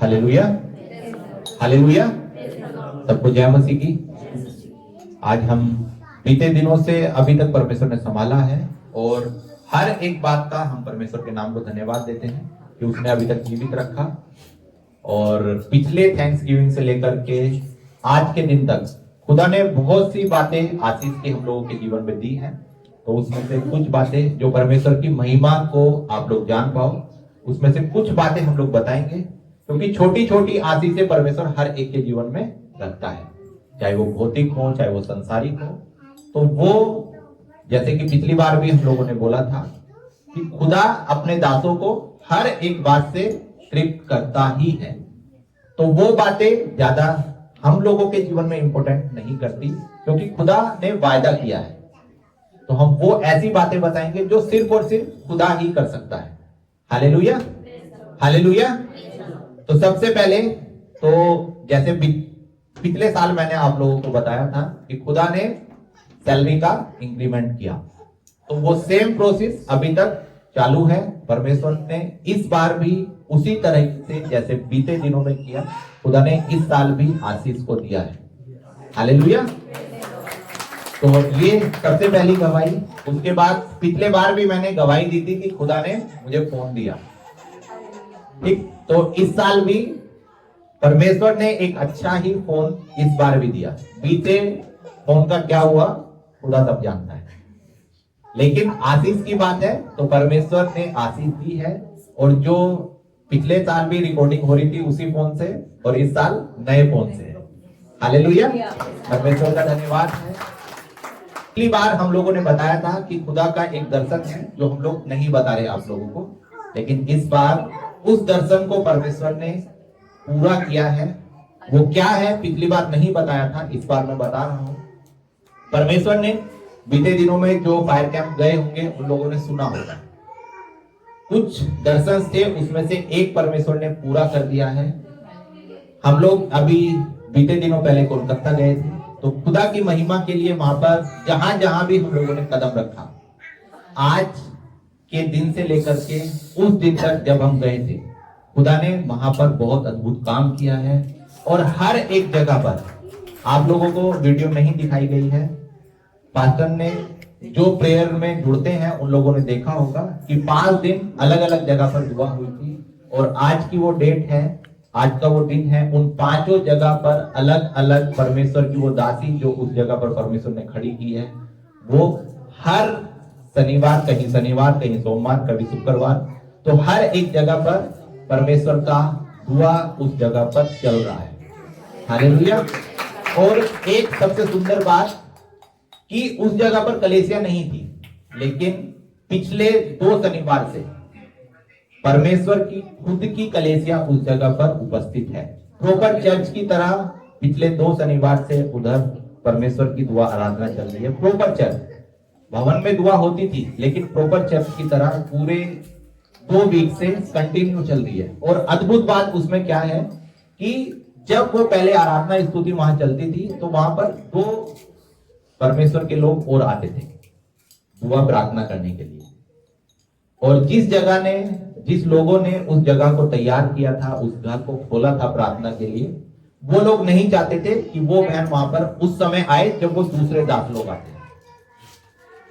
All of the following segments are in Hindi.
Hallelujah, hallelujah. सबको जय मसीह की। आज हम बीते दिनों से अभी तक परमेश्वर ने संभाला है और हर एक बात का हम परमेश्वर के नाम को धन्यवाद देते हैं कि उसने अभी तक जीवित रखा। और पिछले थैंक्स गिविंग से लेकर के आज के दिन तक खुदा ने बहुत सी बातें आशीष की हम लोगों के जीवन में दी हैं। तो उसमें से कुछ बातें जो परमेश्वर की महिमा को आप लोग जान पाओ, उसमें से कुछ बातें हम लोग बताएंगे, क्योंकि छोटी छोटी आशीषें परमेश्वर हर एक के जीवन में रखता है, चाहे वो भौतिक हो चाहे वो संसारिक हो। तो वो जैसे कि पिछली बार भी हम लोगों ने बोला था कि खुदा अपने दासों को हर एक बात से तृप्त करता ही है। तो वो बातें ज्यादा हम लोगों के जीवन में इंपॉर्टेंट नहीं करती, क्योंकि खुदा ने वायदा किया है। तो हम वो ऐसी बातें बताएंगे जो सिर्फ और सिर्फ खुदा ही कर सकता है। Hallelujah, hallelujah. तो सबसे पहले तो जैसे पिछले साल मैंने आप लोगों को बताया था कि खुदा ने सैलरी का इंक्रीमेंट किया, तो वो सेम प्रोसेस अभी तक चालू है। परमेश्वर ने इस बार भी उसी तरह से जैसे बीते दिनों में किया, खुदा ने इस साल भी आशीष को दिया है। हालेलुया। तो ये सबसे पहली गवाही। उसके बाद पिछले बार भी मैंने गवाही दी थी कि खुदा ने मुझे फोन दिया, ठीक। तो इस साल भी परमेश्वर ने एक अच्छा ही फोन इस बार भी दिया। बीते फोन का क्या हुआ खुदा सब जानता है, लेकिन आशीष की बात है तो परमेश्वर ने आशीष दी है। और जो पिछले साल भी रिकॉर्डिंग हो रही थी उसी फोन से, और इस साल नए फोन से। हालेलुया, परमेश्वर का धन्यवाद है। पिछली बार हम लोगों ने बताया था कि खुदा का एक दर्शन है जो हम लोग नहीं बता रहे आप लोगों को, लेकिन इस बार उस दर्शन को परमेश्वर ने पूरा किया है। वो क्या है पिछली बार नहीं बताया था, इस बार मैं बता रहा हूं। परमेश्वर ने बीते दिनों में जो फायर कैंप गए होंगे उन लोगों ने सुना होगा, कुछ दर्शन थे उसमें से एक परमेश्वर ने पूरा कर दिया है। हम लोग अभी बीते दिनों पहले कोलकाता गए थे, तो खुदा की महिमा के लिए वहां पर जहां जहां भी हम लोगों ने कदम रखा, आज के दिन से लेकर के उस दिन तक जब हम गए थे, खुदा ने वहां पर बहुत अद्भुत काम किया है। और हर एक जगह पर आप लोगों को वीडियो नहीं दिखाई गई है, पास्टर ने जो प्रेयर में जुड़ते हैं उन लोगों ने देखा होगा कि 5 दिन अलग अलग जगह पर दुआ हुई थी। और आज की वो डेट है, आज का वो दिन है, उन 5 जगह पर अलग अलग परमेश्वर की वो दासी जो उस जगह पर परमेश्वर ने खड़ी की है, वो हर शनिवार, कहीं सोमवार, कभी शुक्रवार, तो हर एक जगह पर परमेश्वर का दुआ उस जगह पर चल रहा है। हालेलुया। और एक सबसे सुंदर बात कि उस जगह पर कलीसिया नहीं थी, लेकिन पिछले 2 शनिवार से परमेश्वर की खुद की कलीसिया उस जगह पर उपस्थित है। प्रॉपर चर्च की तरह पिछले 2 शनिवार से उधर परमेश्वर की दुआ आराधना चल रही है। प्रॉपर चर्च, भवन में दुआ होती थी, लेकिन प्रॉपर चर्च की तरह पूरे 2 वीक से कंटिन्यू चल रही है। और अद्भुत बात उसमें क्या है कि जब वो पहले आराधना स्तुति वहां चलती थी, तो वहां पर 2 परमेश्वर के लोग और आते थे दुआ प्रार्थना करने के लिए। और जिस लोगों ने उस जगह को तैयार किया था, उस घर को खोला था प्रार्थना के लिए, वो लोग नहीं चाहते थे कि वो बहन वहां पर उस समय आए जब वो दूसरे दास लोग आते।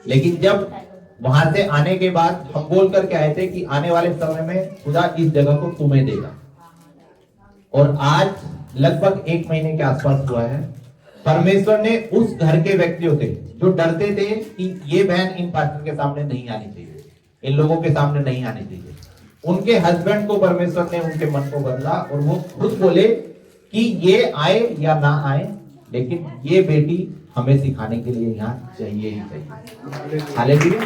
लेकिन जब वहां से आने के बाद हम बोल करके आए थे कि आने वाले समय में खुदा इस जगह को तुम्हें देगा। और आज लगभग 1 महीने के आसपास हुआ है। परमेश्वर ने उस घर के व्यक्तियों से जो डरते थे कि ये बहन इन पास्टर के सामने नहीं आनी चाहिए, इन लोगों के सामने नहीं आनी चाहिए, उनके हस्बैंड को परमेश्वर ने उनके मन को बदला और वो खुद बोले कि ये आए या ना आए, लेकिन ये बेटी हमें सिखाने के लिए यहाँ चाहिए ही चाहिए। हालेलुया।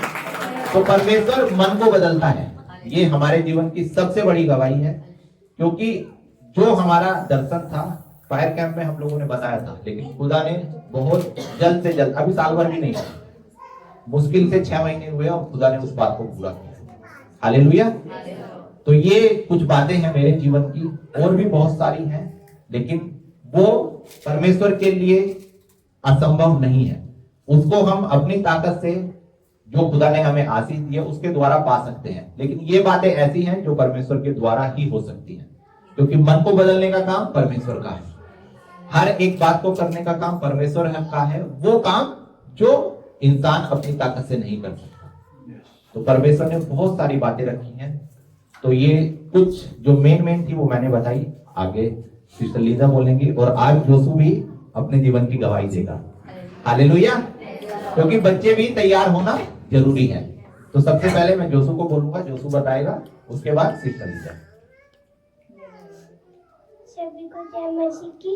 तो परमेश्वर मन को बदलता है, ये हमारे जीवन की सबसे बड़ी गवाही है। क्योंकि जो हमारा दर्शन था फायर कैंप में हम लोगों ने बताया था, लेकिन खुदा ने बहुत जल्द से जल्द, अभी साल भर भी नहीं हुआ, मुश्किल से 6 महीने हुए और खुदा ने उस बात को पूरा किया। हालेलुया। तो ये कुछ बातें हैं मेरे जीवन की, और भी बहुत सारी हैं, लेकिन वो परमेश्वर के लिए असंभव नहीं है। उसको हम अपनी ताकत से, जो खुदा ने हमें आशीष दी है, उसके द्वारा पा सकते हैं। लेकिन ये बातें ऐसी हैं जो परमेश्वर के द्वारा ही हो सकती हैं। क्योंकि मन को बदलने का काम परमेश्वर का है, हर एक बात को करने का काम परमेश्वर का है, वो काम जो इंसान अपनी ताकत से नहीं कर सकता। तो परमेश्वर ने बहुत सारी बातें रखी हैं, तो ये कुछ जो मेन थी वो मैंने बताई। आगे सिस्टर लीजा बोलेंगी और आज जोसू भी अपने जीवन की गवाही देगा। हालेलुया। क्योंकि बच्चे भी तैयार होना जरूरी है। तो सबसे पहले मैं जोसू को बोलूंगा, जोसू बताएगा, उसके बाद सिस्टर लीजा। सभी को जय मसीह की।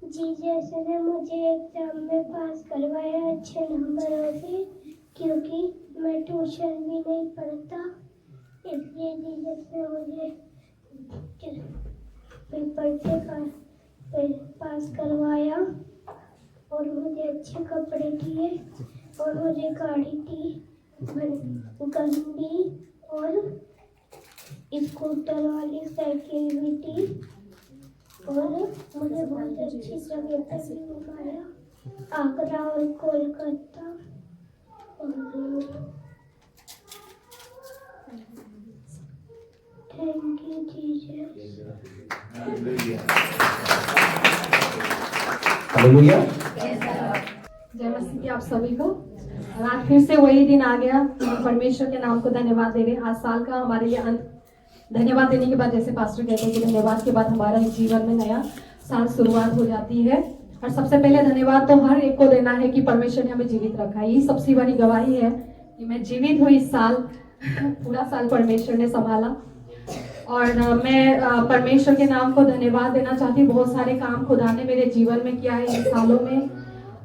जीसस ने मुझे एग्जाम में पास करवाया अच्छे नंबरों से, क्योंकि मैं ट्यूशन भी नहीं पढ़ता, इसलिए जीसस ने मुझे पेपर से पास करवाया और मुझे अच्छे कपड़े दिए और मुझे गाड़ी दी, गंदी और स्कूटर वाली साइकिल भी दी और मुझे बहुत अच्छी जगह पर भी घुमाया, आगरा और कोलकाता। और थैंक यू जीसस। हालेलुया। जय मसीह की आप सभी को। और आज फिर से वही दिन आ गया, परमेश्वर के नाम को धन्यवाद दे रहे हैं। आज साल का हमारे लिए अंत, धन्यवाद देने के बाद, जैसे पास्टर कहते हैं कि धन्यवाद के बाद हमारा जीवन में नया साल शुरुआत हो जाती है। और सबसे पहले धन्यवाद तो हर एक को देना है कि परमेश्वर ने हमें जीवित रखा है। ये सबसे बड़ी गवाही है कि मैं जीवित हुई इस साल, पूरा साल परमेश्वर ने संभाला। और मैं परमेश्वर के नाम को धन्यवाद देना चाहती हूँ। बहुत सारे काम खुदा ने मेरे जीवन में किया है इन सालों में,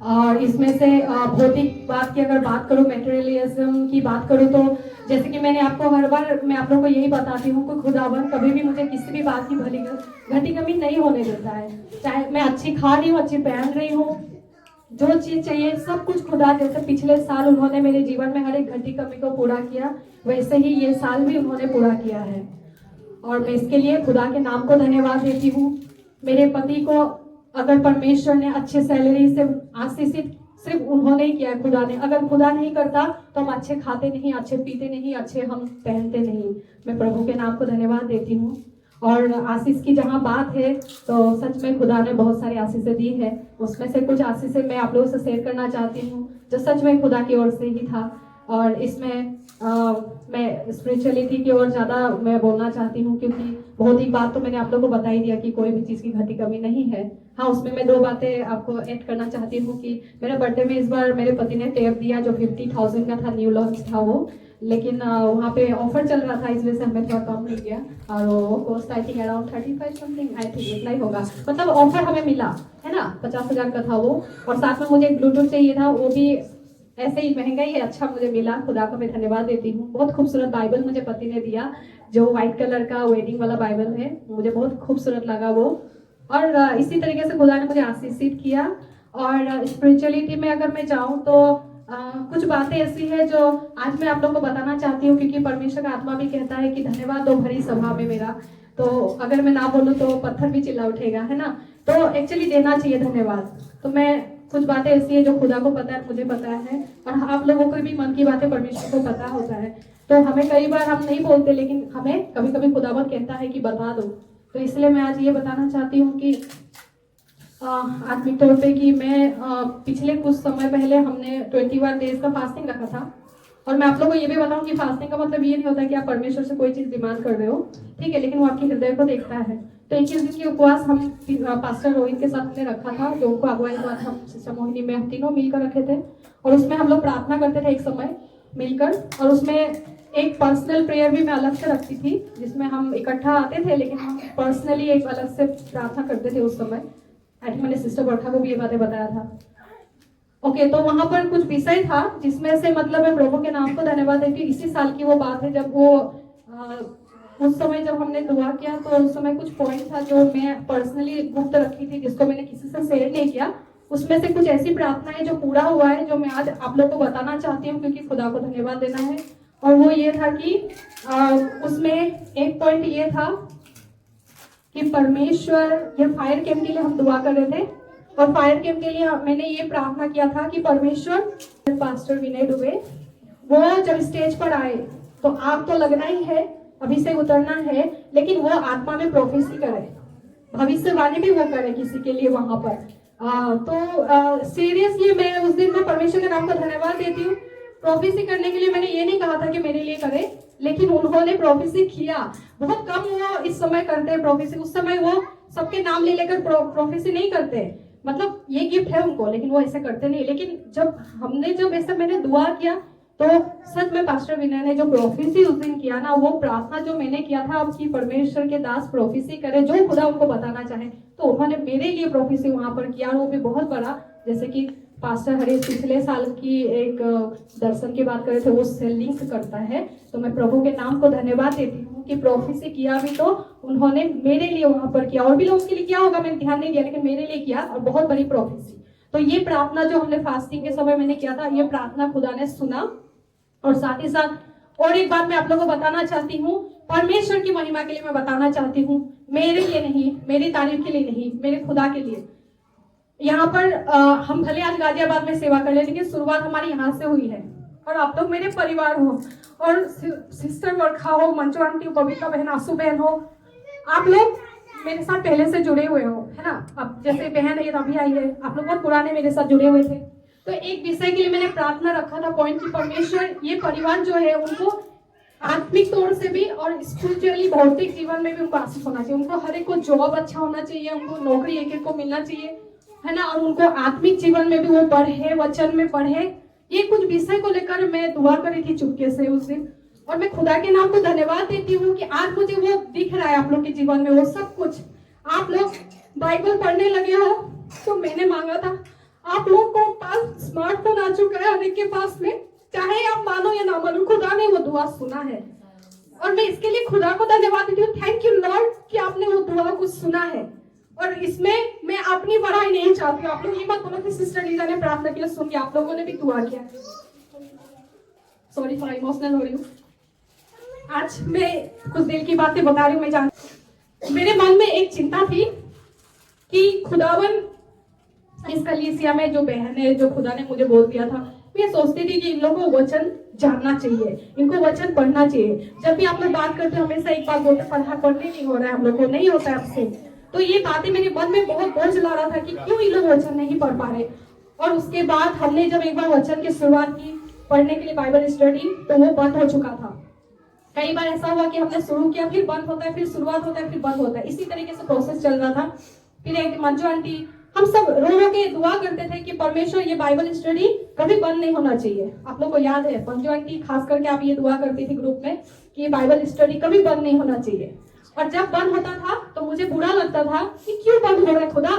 और इसमें से भौतिक बात की अगर बात करूँ, मेटेरियलिज्म की बात करूँ, तो जैसे कि मैंने आपको हर बार मैं आप लोगों को यही बताती हूँ कि खुदावन कभी भी मुझे किसी भी बात की भली घटी कमी नहीं होने देता है। चाहे मैं अच्छी खा रही हूँ, अच्छी पहन रही हूँ, जो चीज चाहिए सब कुछ खुदा, जैसे पिछले साल उन्होंने मेरे जीवन में हर एक घटी कमी को पूरा किया, वैसे ही ये साल भी उन्होंने पूरा किया है। और मैं इसके लिए खुदा के नाम को धन्यवाद देती हूँ। मेरे पति को अगर परमेश्वर ने अच्छे सैलरी से आशीषित सिर्फ उन्होंने ही किया है, खुदा ने। अगर खुदा नहीं करता तो हम अच्छे खाते नहीं, अच्छे पीते नहीं, अच्छे हम पहनते नहीं। मैं प्रभु के नाम को धन्यवाद देती हूँ। और आशीष की जहाँ बात है तो सच में खुदा ने बहुत सारी आशीषें दी है, उसमें से कुछ आशीषें मैं आप लोगों से शेयर करना चाहती हूँ जो सच में खुदा की ओर से ही था। और इसमें मैं स्पिरिचुअलिटी की ओर ज़्यादा मैं बोलना चाहती हूँ, क्योंकि बहुत ही बात तो मैंने आप लोगों को बता ही दिया कि कोई भी चीज़ की घटी कमी नहीं है। हाँ, उसमें मैं 2 बातें आपको ऐड करना चाहती हूँ कि मेरे बर्थडे में इस बार मेरे पति ने टेप दिया जो 50,000 का था, न्यू लॉन्च था वो, लेकिन वहाँ पे ऑफर चल रहा था, इस वजह से हमें थोड़ा कम मिल गया। और वो cost I think around 35 something, I think इतना ही होगा, मतलब ऑफर हमें मिला है ना, 50,000 का था वो। और साथ में मुझे एक ब्लूटूथ चाहिए था, वो भी ऐसे ही महंगा ही है, अच्छा मुझे मिला, खुदा को मैं धन्यवाद देती हूँ। बहुत खूबसूरत बाइबल मुझे पति ने दिया, जो व्हाइट कलर का वेडिंग वाला बाइबल है, मुझे बहुत खूबसूरत लगा वो। और इसी तरीके से खुदा ने मुझे आशीषित किया। और स्पिरिचुअलिटी में अगर मैं जाऊँ तो कुछ बातें ऐसी है जो आज मैं आप लोगों को बताना चाहती हूँ, क्योंकि परमेश्वर का आत्मा भी कहता है कि धन्यवाद दो भरी सभा में मेरा। तो अगर मैं ना बोलूँ तो पत्थर भी चिल्ला उठेगा, है ना। तो एक्चुअली देना चाहिए धन्यवाद। तो मैं कुछ बातें ऐसी है जो खुदा को पता है, मुझे पता है, और आप लोगों को भी मन की बातें परमेश्वर को पता होता है। तो हमें कई बार हम नहीं बोलते, लेकिन हमें कभी कभी खुदावंद कहता है कि बता दो। तो इसलिए मैं आज ये बताना चाहती हूँ कि आत्मिक तौर पे कि मैं पिछले कुछ समय पहले हमने 21 डेज का फास्टिंग रखा था। और मैं आप लोगों को ये भी बताऊं कि फास्टिंग का मतलब ये नहीं होता कि आप परमेश्वर से कोई चीज डिमांड कर रहे हो, ठीक है, लेकिन वो आपके हृदय को देखता है। तो 21 दिन की उपवास हम पास्टर रोहित के साथ हमने रखा था, जो उनको अगुवाई हुआ था, सिस्टर मोहिनी में, हम तीनों मिलकर रखे थे। और उसमें हम लोग प्रार्थना करते थे एक समय मिलकर, और उसमें एक पर्सनल प्रेयर भी मैं अलग से रखती थी, जिसमें हम इकट्ठा आते थे, लेकिन हम पर्सनली एक अलग से प्रार्थना करते थे उस समय। आई थिंक मैंने सिस्टर बरखा को भी ये बातें बताया था। ओके, तो वहां पर कुछ विषय था जिसमें से मतलब मैं प्रभु के नाम को धन्यवाद देती हूँ। इसी साल की वो बात है जब वो उस समय जब हमने दुआ किया, तो उस समय कुछ पॉइंट था जो मैं पर्सनली गुप्त रखी थी, जिसको मैंने किसी से शेयर नहीं किया। उसमें से कुछ ऐसी प्रार्थनाएं जो पूरा हुआ है, जो मैं आज आप लोग को बताना चाहती हूँ, क्योंकि खुदा को धन्यवाद देना है। और वो ये था कि उसमें एक पॉइंट ये था कि परमेश्वर, ये फायर कैंप के लिए हम दुआ कर रहे थे, और फायर कैंप के लिए मैंने ये प्रार्थना किया था कि परमेश्वर, पास्टर विनय दुबे वो जब स्टेज पर आए तो आग तो लगना ही है, अभिषेक उतरना है, लेकिन वो आत्मा में प्रोफेसी करे, भविष्यवाणी भी वो करे किसी के लिए वहां पर। तो सीरियसली मैं उस दिन में परमेश्वर के नाम को धन्यवाद देती हूँ। प्रोफेसी करने के लिए मैंने ये नहीं कहा था कि मेरे लिए करे, लेकिन उन्होंने प्रोफेसी किया। बहुत कम वो इस समय करते हैं प्रोफेसी, उस समय वो सबके नाम ले लेकर प्रोफेसी नहीं करते, मतलब ये गिफ्ट है उनको, लेकिन वो ऐसे करते नहीं। लेकिन जब ऐसा मैंने दुआ किया, तो सच में पास्टर विनय ने जो प्रोफेसी उस दिन किया ना, वो प्रार्थना जो मैंने किया था, अब कि परमेश्वर के दास प्रोफेसी करे जो खुदा उनको बताना चाहे, तो उन्होंने मेरे लिए प्रोफेसी वहां पर किया, और वो भी बहुत बड़ा। जैसे कि पास्टर हरीश पिछले साल की एक दर्शन की बात करे थे, वो उससे लिंक करता है। तो मैं प्रभु के नाम को धन्यवाद देती हूँ कि प्रोफेसी किया भी तो उन्होंने मेरे लिए वहां पर किया, और भी लोगों के लिए किया होगा, मैंने ध्यान नहीं दिया, लेकिन मेरे लिए किया, और बहुत बड़ी प्रोफेसी। तो ये प्रार्थना जो हमने फास्टिंग के समय मैंने किया था, ये प्रार्थना खुदा ने सुना। और साथ ही साथ और एक बात मैं आप लोगों को बताना चाहती हूँ, परमेश्वर की महिमा के लिए मैं बताना चाहती हूँ, मेरे लिए नहीं, मेरी तारीफ के लिए नहीं, मेरे खुदा के लिए। यहाँ पर हम भले आज गाजियाबाद में सेवा कर रहे हैं, लेकिन शुरुआत हमारी यहाँ से हुई है, और आप लोग मेरे परिवार हो, और सिस्टर वर्खा हो, मंजू आंटी, बबीता बहन, आंसू बहन हो, आप लोग मेरे साथ पहले से जुड़े हुए हो, है ना। अब जैसे बहन ये अभी आई है, आप लोग बहुत पुराने मेरे साथ जुड़े हुए थे। तो एक विषय के लिए मैंने प्रार्थना रखा था पॉइंट की, परमेश्वर ये परिवार जो है उनको आत्मिक तौर से भी और स्पिरिचुअली भौतिक जीवन में भी उनको आशीष होना चाहिए, उनको हर एक को जॉब अच्छा होना चाहिए, उनको नौकरी एक एक को मिलना चाहिए, है ना, और उनको आत्मिक जीवन में भी वो पढ़े, वचन में पढ़े। ये कुछ विषय को लेकर मैं दुआ करी थी चुपके से उस दिन, और मैं खुदा के नाम को धन्यवाद देती हूँ कि आज मुझे वो दिख रहा है आप लोग के जीवन में, वो सब कुछ। आप लोग बाइबल पढ़ने लगे हो, तो मैंने मांगा था, आप लोग को पास स्मार्टफोन आ चुका है हर एक के पास में, चाहे आप मानो या ना मानो, खुदा ने वो दुआ सुना है, और मैं इसके लिए खुदा को धन्यवाद देती हूँ। थैंक यू लॉर्ड कि आपने वो दुआ को सुना है। और इसमें मैं अपनी बड़ाई नहीं चाहती हूँ, आप लोग ये मत बोलो कि सिस्टर लीजा ने प्रार्थना किया सुन के आप लोगों ने भी दुआ किया। सॉरी फॉर इमोशनल हो रही हूँ। आज मैं कुछ दिल की बातें बता रही हूँ। मेरे मन में एक चिंता थी कि खुदावन इस कलीसिया में जो बहन है, जो खुदा ने मुझे बोल दिया था, मैं सोचती थी कि इन लोगों को वचन जानना चाहिए, इनको वचन पढ़ना चाहिए। जब भी आप लोग बात करते हो हमेशा एक बात बोलते, पढ़ने नहीं हो रहा है हम लोग को, नहीं होता है आपसे। तो ये बातें मेरे मन में बहुत बोझ ला रहा था कि क्यों ये लोग वचन नहीं पढ़ पा रहे। और उसके बाद हमने जब एक बार वचन की शुरुआत की पढ़ने के लिए बाइबल स्टडी, तो वो बंद हो चुका था। कई बार ऐसा हुआ कि हमने शुरू किया, फिर बंद होता है, फिर शुरुआत होता है, फिर बंद होता है, इसी तरीके से प्रोसेस चल रहा था। फिर एक मंजू आंटी, हम सब रो के दुआ करते थे कि परमेश्वर ये बाइबल स्टडी कभी बंद नहीं होना चाहिए। आप लोग को याद है, मंजू आंटी खास करके आप ये दुआ करती थी ग्रुप में कि ये बाइबल स्टडी कभी बंद नहीं होना चाहिए। और जब बंद होता था तो मुझे बुरा लगता था कि क्यों बंद हो रहा है खुदा,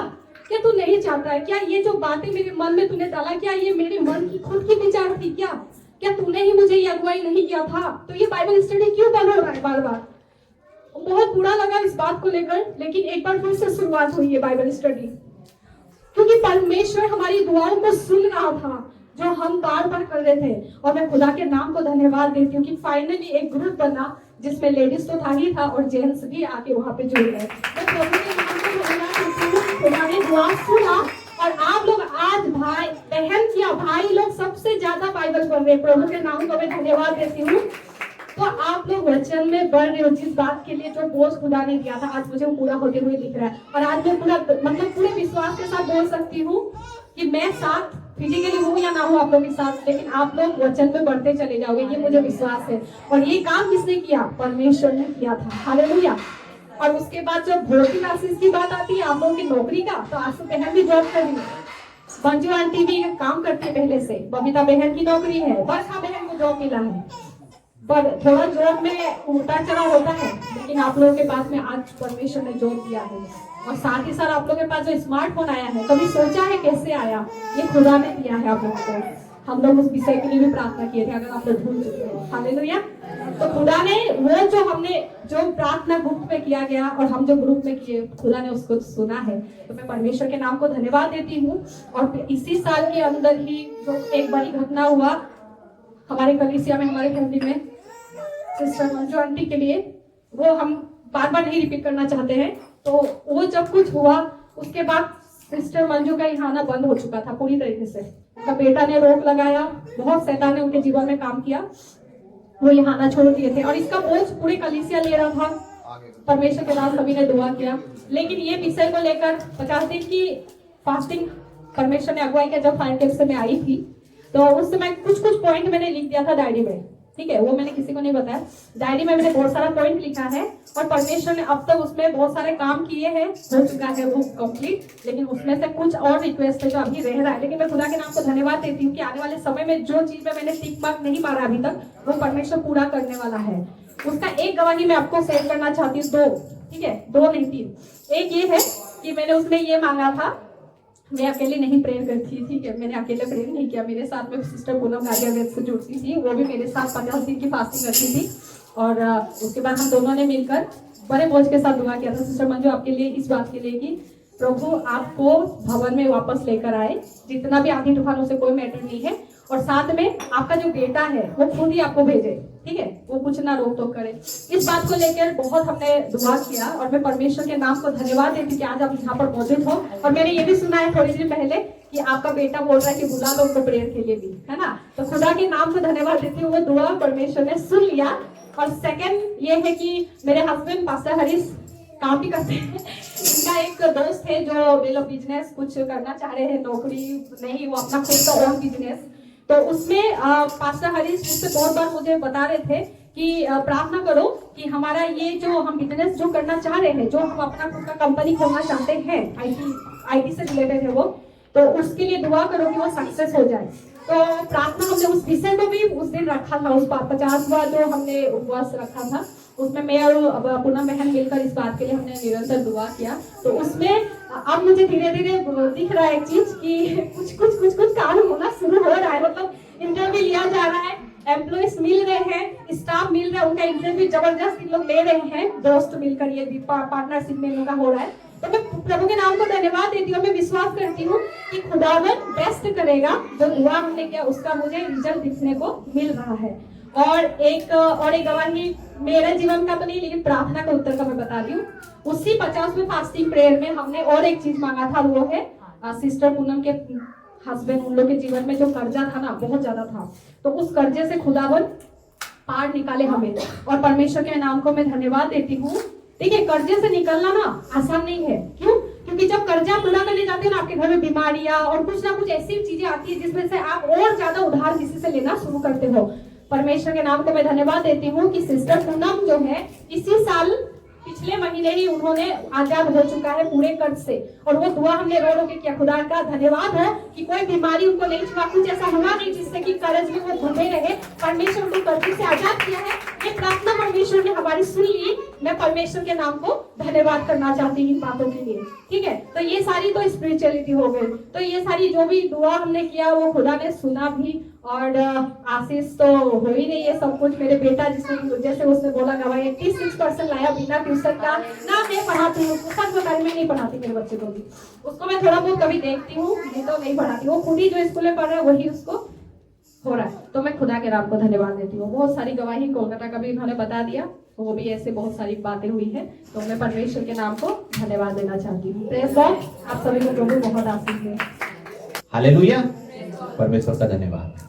क्या तू नहीं चाहता है? क्या ये जो बातें मेरे मन में तूने डाला, क्या ये मेरे मन की खुद की विचार थी? क्या तूने ही मुझे ये अगुवाई नहीं किया था? तो ये बाइबल स्टडी क्यों बंद हो रहा है बार बार? बहुत बुरा लगा इस बात को लेकर, लेकिन एक बार फिर से शुरुआत हुई है बाइबल स्टडी, क्योंकि परमेश्वर हमारी दुआओं को सुन रहा था जो हम बार बार कर रहे थे। और मैं खुदा के नाम को धन्यवाद देती हूँ कि फाइनली एक ग्रुप बना जिसमें लेडीज तो था ही था और जेंट्स भी आके वहां पे जुड़ गए। मैं प्रभु के नाम को धन्यवाद देती हूँ, खुदा ने दुआ सुना और आप लोग आज भाई बहन किया, भाई लोग सबसे ज्यादा बाइबल पढ़ रहे हैं। प्रभु के नाम को मैं धन्यवाद देती हूँ। तो आप लोग वचन में बढ़ रहे हो, जिस बात के लिए जो बोझ खुदा ने दिया था आज मुझे वो पूरा होते हुए दिख रहा है। और आज मैं पूरा पूरे विश्वास के साथ बोल सकती हूँ कि मैं साथ फिजिकली हूँ या ना हूँ आप लोग के साथ, लेकिन आप लोग वचन में बढ़ते चले जाओगे, ये मुझे विश्वास है। और ये काम किसने किया? परमेश्वर ने किया था। हालेलुया। और उसके बाद जब भौतिक आशीष की बात आती है आप लोगों की नौकरी का, तो आंसू बहन भी जॉब कर रही है, मंजू आंटी भी काम करती है पहले से, बबीता बहन की नौकरी है, वर्षा बहन को जॉब मिला है। पर थोड़ा जॉब में उल्टा चढ़ाव होता है, लेकिन आप लोगों के पास में आज परमेश्वर ने जॉब दिया है। और साथ ही साथ आप लोगों के पास जो स्मार्टफोन आया है, कभी सोचा है कैसे आया? ये खुदा ने दिया है आप लोगों को। हम लोग उस विषय के लिए भी प्रार्थना किए थे, अगर आप लोग भूल चुके हो। हालेलुया। तो खुदा ने वो जो प्रार्थना ग्रुप में किया गया और हम जो ग्रुप में किए, खुदा ने उसको सुना है। तो मैं परमेश्वर के नाम को धन्यवाद देती हूँ। और इसी साल के अंदर ही जो एक बड़ी घटना हुआ हमारे कलीसिया में, हमारे फैमिली में, सिस्टर मंजू आंटी के लिए, वो हम बार बार नहीं रिपीट करना चाहते हैं। तो वो जब कुछ हुआ उसके बाद सिस्टर मंजू का यहाँ आना बंद हो चुका था पूरी तरीके से। उनका बेटा ने रोक लगाया, बहुत शैतान ने उनके जीवन में काम किया। वो यहाँ आना छोड़ दिए थे और इसका बोझ पूरे कलीसिया ले रहा था। परमेश्वर के नाम सभी ने दुआ किया, लेकिन ये विषय को लेकर 50 दिन की फास्टिंग परमेश्वर ने अगुवाई किया। जब फाइनल से मैं आई थी तो उस समय कुछ पॉइंट मैंने लिख दिया था डायरी में, ठीक है, वो मैंने किसी को नहीं बताया। डायरी में मैंने बहुत सारा पॉइंट लिखा है और परमेश्वर ने अब तक उसमें बहुत सारे काम किए हैं, हो चुका है वो कंप्लीट। लेकिन उसमें से कुछ और रिक्वेस्ट है जो अभी रह रहा है, लेकिन मैं खुदा के नाम को धन्यवाद देती हूँ कि आने वाले समय में जो चीज में मैंने टिक मार्क नहीं मारा अभी तक, वो परमेश्वर पूरा करने वाला है। उसका एक गवाही मैं आपको शेयर करना चाहती हूँ, 2, ठीक है, 2 नहीं 3। एक ये है कि मैंने उसने ये मांगा था, मैं अकेले नहीं प्रेयर करती थी, ठीक है, मैंने अकेले प्रेयर नहीं किया, मेरे साथ में सिस्टर पूनम गाजियाबाद से जुड़ती थी, वो भी मेरे साथ 50 दिन की फास्टिंग रखती थी। और उसके बाद हम दोनों ने मिलकर बड़े बोझ के साथ दुआ किया था सिस्टर मंजू आपके लिए, इस बात के लिए कि प्रभु आपको भवन में वापस लेकर आए, जितना भी आंधी तूफानों से कोई मैटर नहीं है, और साथ में आपका जो बेटा है वो खुद ही आपको भेजे, ठीक है, वो कुछ ना रोक टोक करे। इस बात को लेकर बहुत हमने दुआ किया और मैं परमेश्वर के नाम को धन्यवाद देती हूँ कि आज आप यहाँ पर मौजूद हो। और मैंने ये भी सुना है थोड़ी देर पहले कि आपका बेटा बोल रहा है कि बुला लो उनको प्रेयर के लिए भी, है ना, तो खुदा के नाम को धन्यवाद देती हूँ, वो दुआ परमेश्वर ने सुन लिया। और सेकंड ये है कि मेरे हस्बैंड पास्टर हरीश काम भी करते हैं, इनका एक दोस्त है जो वे लोग बिजनेस कुछ करना चाह रहे हैं, नौकरी नहीं, वो अपना खुद का ओन बिजनेस, तो उसमें पास्टर हरीश मुझसे बहुत बार मुझे बता रहे थे कि प्रार्थना करो कि हमारा ये जो हम बिजनेस जो करना चाह रहे हैं, जो हम अपना खुद का कंपनी खोलना चाहते हैं, आईटी से रिलेटेड है वो, तो उसके लिए दुआ करो कि वो सक्सेस हो जाए। तो प्रार्थना हमने उस विषय को भी उस दिन रखा था, उस 50वां जो हमने उपवास रखा था, उसमें मैं और पूनम बहन मिलकर इस बात के लिए हमने निरंतर दुआ किया। तो उसमें अब मुझे धीरे धीरे दिख रहा है एक चीज कि कुछ काम होना शुरू हो रहा है, मतलब इंटरव्यू लिया जा रहा है, एम्प्लॉइज मिल रहे हैं, स्टाफ मिल रहा है, उनका इंटरव्यू जबरदस्त इन लोग ले रहे हैं, दोस्त मिलकर ये पार्टनरशिप में इनका हो रहा है। तो मैं प्रभु के नाम को धन्यवाद देती हूँ, मैं विश्वास करती हूँ कि खुदावन बेस्ट करेगा, जो दुआ हमने किया उसका मुझे रिजल्ट दिखने को मिल रहा है। और एक गवाही मेरे जीवन का तो नहीं, लेकिन प्रार्थना का उत्तर का मैं बता रही हूँ। उसी 50वें फास्टिंग प्रेयर में हमने और एक चीज मांगा था, वो है सिस्टर पूनम के हस्बैंड, उन लोग के जीवन में जो कर्जा था ना बहुत ज्यादा था, तो उस कर्जे से खुदावन पार निकाले हमें, और परमेश्वर के नाम को मैं धन्यवाद देती हूँ। देखिए कर्जे से निकलना ना आसान नहीं है, क्यों? क्योंकि जब कर्जा पूरा करने जाते हो ना, आपके घर में बीमारियां और कुछ ना कुछ ऐसी चीजें आती है जिसमें से आप और ज्यादा उधार किसी से लेना शुरू करते हो। परमेश्वर के नाम को मैं धन्यवाद देती हूँ कि सिस्टर पूनम जो है इसी साल पिछले महीने ही उन्होंने आजाद हो चुका है पूरे कर्ज से, और वो दुआ हमने रो के किया। खुदा का धन्यवाद हो कि कोई बीमारी उनको नहीं छुआ, कुछ ऐसा हुआ नहीं जिससे कि कर्ज में वो घूमे रहे। परमेश्वर उनको कर्ज से आजाद किया है, ये प्रार्थना परमेश्वर ने हमारी सुन ली। मैं परमेश्वर के नाम को धन्यवाद करना चाहती हूँ इन बातों के लिए, ठीक है। तो ये सारी तो स्पिरिचुअलिटी हो गई, तो ये सारी जो भी दुआ हमने किया वो खुदा ने सुना भी, और आशीष तो हो ही नहीं है सब कुछ। मेरे बेटा जिसने जैसे उसने बोला गवाही 86% लाया बिना ट्यूशन का, ना मैं पढ़ाती हूँ, सच बता रही, मैं नहीं पढ़ाती मेरे बच्चे को भी, उसको मैं थोड़ा बहुत कभी देखती हूँ, नहीं तो नहीं पढ़ाती, वो खुद ही जो स्कूल में पढ़ रहा है वही उसको हो रहा है। तो मैं खुदा के नाम को धन्यवाद देती हूँ। बहुत सारी गवाही कोलकाता का भी उन्होंने बता दिया, तो वो भी ऐसे बहुत सारी बातें हुई है, तो मैं परमेश्वर के नाम को धन्यवाद देना चाहती हूँ। प्रेज़ गॉड, आप सभी को प्रभु बहुत आशीष दे। हालेलुया, परमेश्वर का धन्यवाद।